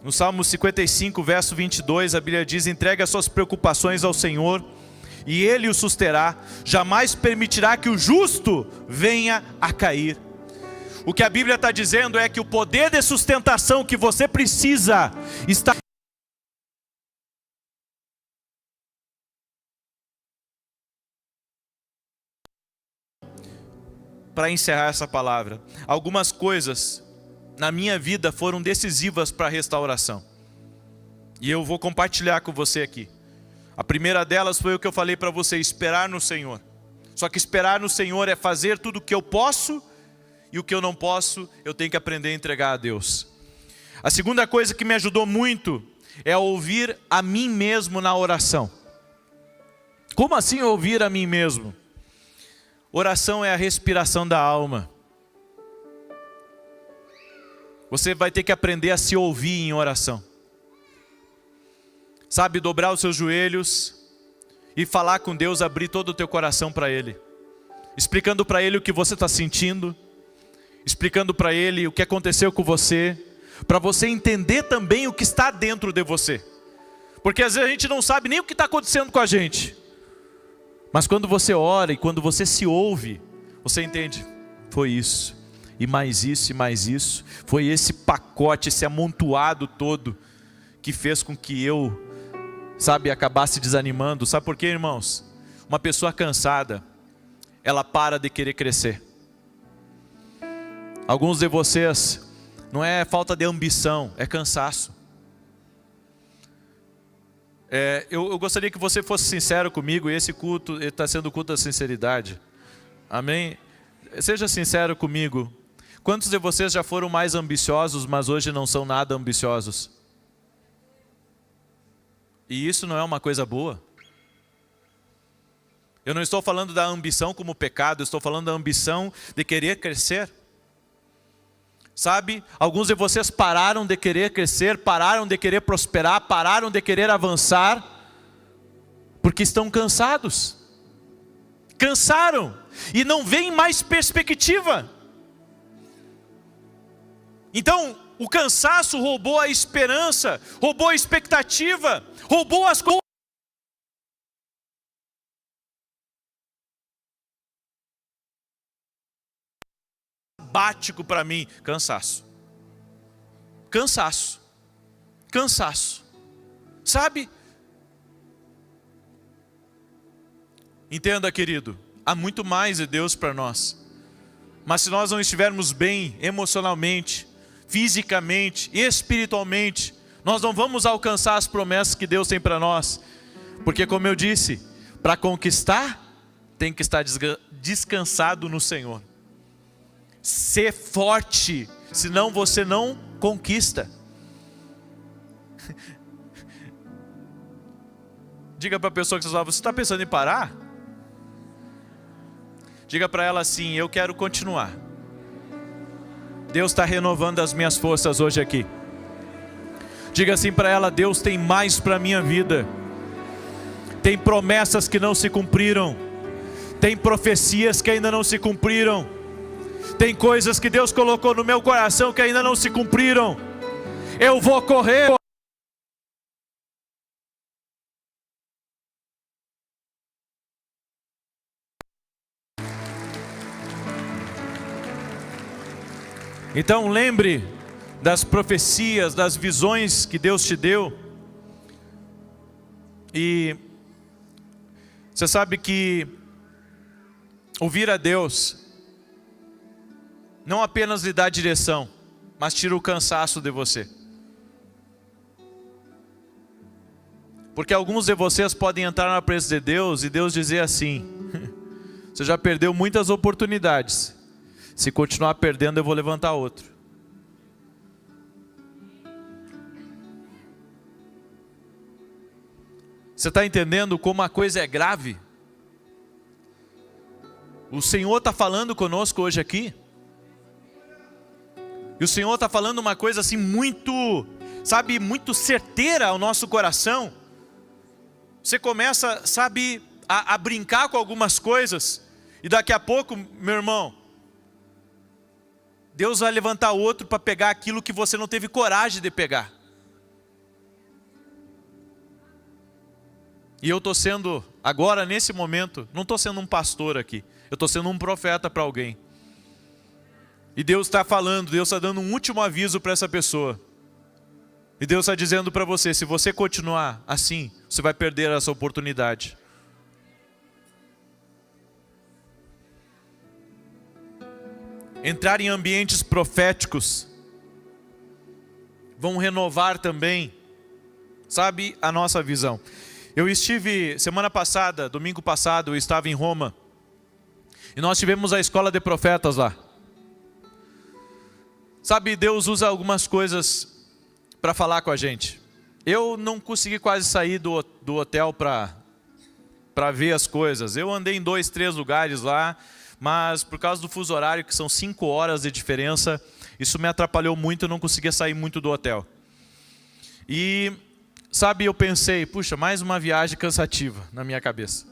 No Salmo 55, verso 22, a Bíblia diz, entregue as suas preocupações ao Senhor, e Ele o susterá, jamais permitirá que o justo venha a cair. O que a Bíblia está dizendo é que o poder de sustentação que você precisa está... Para encerrar essa palavra, algumas coisas na minha vida foram decisivas para a restauração. E eu vou compartilhar com você aqui. A primeira delas foi o que eu falei para você, esperar no Senhor. Só que esperar no Senhor é fazer tudo o que eu posso, e o que eu não posso, eu tenho que aprender a entregar a Deus. A segunda coisa que me ajudou muito é ouvir a mim mesmo na oração. Como assim ouvir a mim mesmo? Oração é a respiração da alma. Você vai ter que aprender a se ouvir em oração. Sabe, dobrar os seus joelhos e falar com Deus, abrir todo o teu coração para Ele. explicando para ele o que você está sentindo, explicando para ele o que aconteceu com você, para você entender também o que está dentro de você. Porque às vezes a gente não sabe nem o que está acontecendo com a gente. Mas quando você ora e quando você se ouve, você entende, foi isso, e mais isso, e mais isso. Foi esse pacote, esse amontoado todo que fez com que eu, acabasse desanimando. Sabe por quê, irmãos? Uma pessoa cansada, ela para de querer crescer. Alguns de vocês, não é falta de ambição, é cansaço. Eu gostaria que você fosse sincero comigo, e esse culto está sendo o culto da sinceridade. Amém? Seja sincero comigo. Quantos de vocês já foram mais ambiciosos, mas hoje não são nada ambiciosos? E isso não é uma coisa boa? Eu não estou falando da ambição como pecado, eu estou falando da ambição de querer crescer. Sabe, alguns de vocês pararam de querer crescer, pararam de querer prosperar, pararam de querer avançar, porque estão cansados. Cansaram e não veem mais perspectiva. Então, o cansaço roubou a esperança, roubou a expectativa, roubou as coisas. Bático para mim, cansaço. Cansaço. Cansaço. Sabe? Entenda, querido, há muito mais de Deus para nós. Mas se nós não estivermos bem emocionalmente, fisicamente, espiritualmente, nós não vamos alcançar as promessas que Deus tem para nós. Porque, como eu disse, para conquistar, tem que estar descansado no Senhor. Ser forte, senão você não conquista. Diga para a pessoa que você está pensando em parar? Diga para ela assim, eu quero continuar. Deus está renovando as minhas forças hoje aqui. Diga assim para ela, Deus tem mais para a minha vida. Tem promessas que não se cumpriram. Tem profecias que ainda não se cumpriram. Tem coisas que Deus colocou no meu coração que ainda não se cumpriram. Eu vou correr. Então lembre das profecias, das visões que Deus te deu. E você sabe que ouvir a Deus não apenas lhe dá direção, mas tira o cansaço de você. Porque alguns de vocês podem entrar na presença de Deus e Deus dizer assim, você já perdeu muitas oportunidades, se continuar perdendo eu vou levantar outro. Você está entendendo como a coisa é grave? O Senhor está falando conosco hoje aqui. E o Senhor está falando uma coisa assim muito, muito certeira ao nosso coração. Você começa, a brincar com algumas coisas. E daqui a pouco, meu irmão, Deus vai levantar outro para pegar aquilo que você não teve coragem de pegar. E eu estou sendo, agora nesse momento, não estou sendo um pastor aqui. Eu estou sendo um profeta para alguém. E Deus está falando, Deus está dando um último aviso para essa pessoa. E Deus está dizendo para você, se você continuar assim, você vai perder essa oportunidade. Entrar em ambientes proféticos vão renovar também, a nossa visão. Eu estive, semana passada, domingo passado, eu estava em Roma. E nós tivemos a escola de profetas lá. Deus usa algumas coisas para falar com a gente. Eu não consegui quase sair do hotel para ver as coisas. Eu andei em 2, 3 lugares lá, mas por causa do fuso horário, que são 5 horas de diferença, isso me atrapalhou muito, eu não conseguia sair muito do hotel. E, eu pensei, puxa, mais uma viagem cansativa na minha cabeça.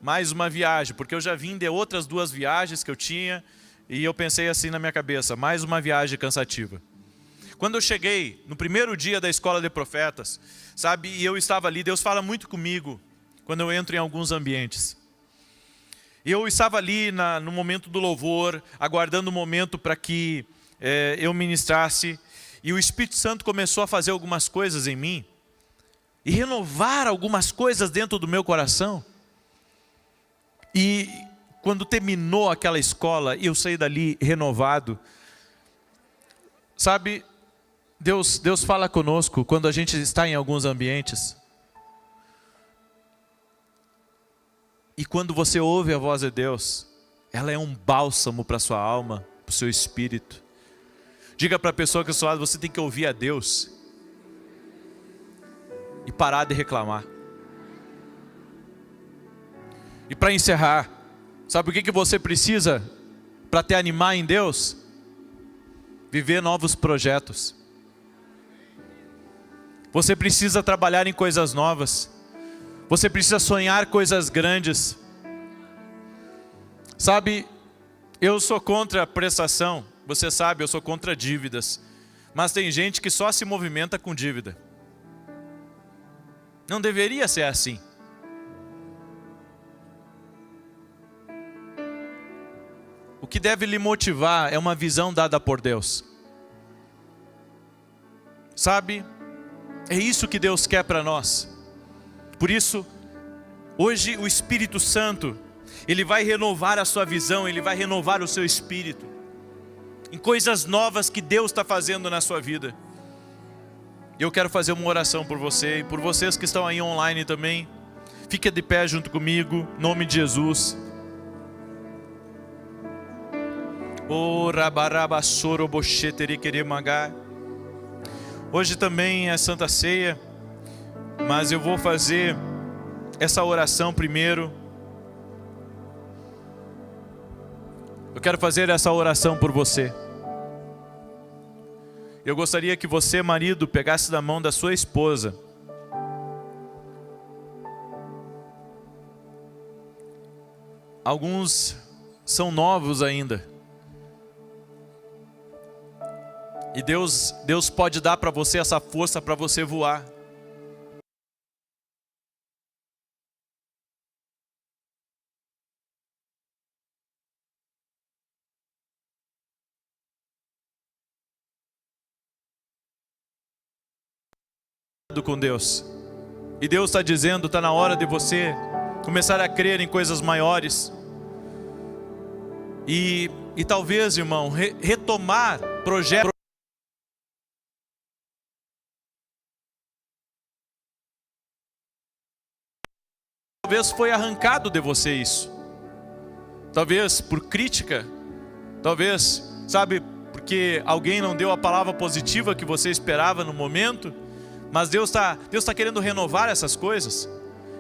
mais uma viagem, porque eu já vim de outras 2 viagens que eu tinha, e eu pensei assim na minha cabeça, mais uma viagem cansativa. Quando eu cheguei, no primeiro dia da escola de profetas, sabe, e eu estava ali, Deus fala muito comigo, quando eu entro em alguns ambientes. Eu estava ali no momento do louvor, aguardando o momento para que eu ministrasse, e o Espírito Santo começou a fazer algumas coisas em mim, e renovar algumas coisas dentro do meu coração. E quando terminou aquela escola, eu saí dali renovado. Sabe, Deus fala conosco quando a gente está em alguns ambientes. E quando você ouve a voz de Deus, ela é um bálsamo para a sua alma, para o seu espírito. Diga para a pessoa que ao seu lado, você tem que ouvir a Deus. E parar de reclamar. E para encerrar, sabe o que você precisa para te animar em Deus? Viver novos projetos. Você precisa trabalhar em coisas novas. Você precisa sonhar coisas grandes. Sabe, eu sou contra a prestação. Você sabe, eu sou contra dívidas. Mas tem gente que só se movimenta com dívida. Não deveria ser assim. O que deve lhe motivar é uma visão dada por Deus. Sabe, é isso que Deus quer para nós. Por isso, hoje o Espírito Santo, Ele vai renovar a sua visão, Ele vai renovar o seu espírito, em coisas novas que Deus está fazendo na sua vida. Eu quero fazer uma oração por você, e por vocês que estão aí online também. Fique de pé junto comigo, em nome de Jesus. Hoje também é Santa Ceia, mas eu vou fazer essa oração primeiro. Eu quero fazer essa oração por você. Eu gostaria que você, marido, pegasse da mão da sua esposa. Alguns são novos ainda. E Deus pode dar para você essa força para você voar. Com Deus. E Deus está dizendo, está na hora de você começar a crer em coisas maiores. E talvez, irmão, retomar projetos. Talvez foi arrancado de você isso. Talvez por crítica. Talvez, sabe, porque alguém não deu a palavra positiva que você esperava no momento. Mas Deus tá querendo renovar essas coisas.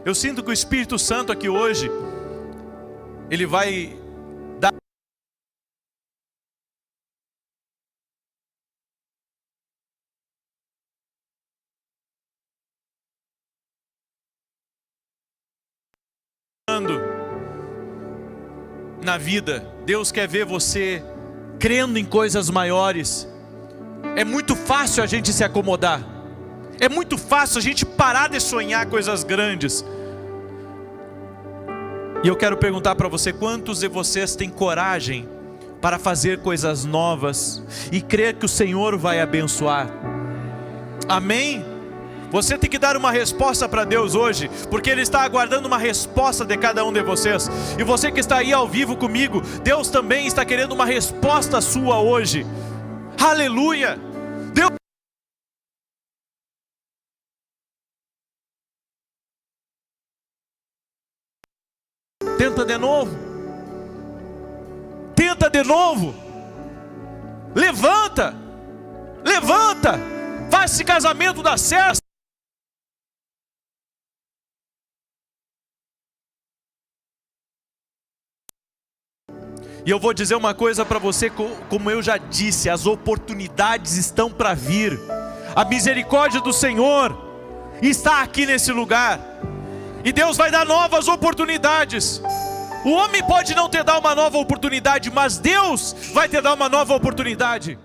Eu sinto que o Espírito Santo aqui hoje, Ele vai dar na vida. Deus quer ver você crendo em coisas maiores. É muito fácil a gente se acomodar. É muito fácil a gente parar de sonhar coisas grandes. E eu quero perguntar para você, quantos de vocês têm coragem para fazer coisas novas e crer que o Senhor vai abençoar? Amém? Você tem que dar uma resposta para Deus hoje, porque Ele está aguardando uma resposta de cada um de vocês. E você que está aí ao vivo comigo, Deus também está querendo uma resposta sua hoje. Aleluia! Deus... Tenta de novo. Tenta de novo. Levanta. Levanta. Faz esse casamento dar certo. E eu vou dizer uma coisa para você, como eu já disse, as oportunidades estão para vir. A misericórdia do Senhor está aqui nesse lugar. E Deus vai dar novas oportunidades. O homem pode não te dar uma nova oportunidade, mas Deus vai te dar uma nova oportunidade.